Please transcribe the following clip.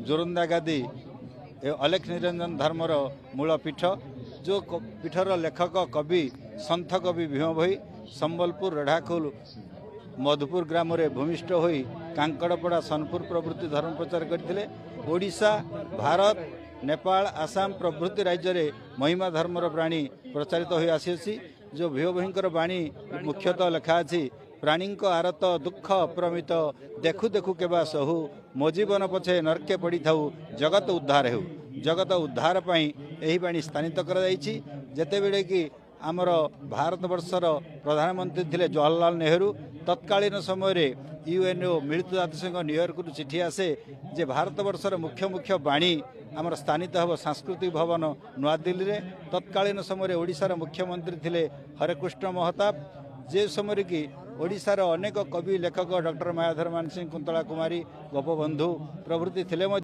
जोरंदा गादी अलेख निरंजन धर्मर मूल पीठ जो पीठर लेखक कवि सन्थ कवि भीम भोई संबलपुर रेढ़ाखोल मधुपुर ग्राम रे भूमिष्ठ होई कांकड़पड़ा सोनपुर प्रभृति धर्म प्रचार करते। ओडिशा भारत नेपाल आसाम प्रभृति राज्य रे महिमा धर्मर प्राणी प्रचारित हो आसी। जो भीम भोईंकर बाणी मुख्यतः लिखा अछि प्राणी आरत दुख अप्रमित देखु देखु केबा सहु मो जीवन पछे नरके पड़ी थाउ जगत उद्धार हेउ। जगत उद्धार पई एही बाणी स्थानित करा जायछि। जेते बेले कि आमर भारत वर्षर प्रधानमंत्री थिले जवाहरलाल नेहरू तत्कालीन समय यूएनओ मिलित जातिसंघ न्यूयॉर्क चिठी आसे जे भारत वर्षर मुख्य मुख्य बाणी आमर स्थानित हम सांस्कृतिक भवन नवा दिल्ली रे। तत्कालीन समय ओडिशार मुख्यमंत्री थिले हरेकृष्ण महताब जे समय कि ओडिशार अनेक कवि लेखक डॉक्टर मायाधर मानसिंह कुंतला कुमारी गोपबंधु प्रभृति थिले।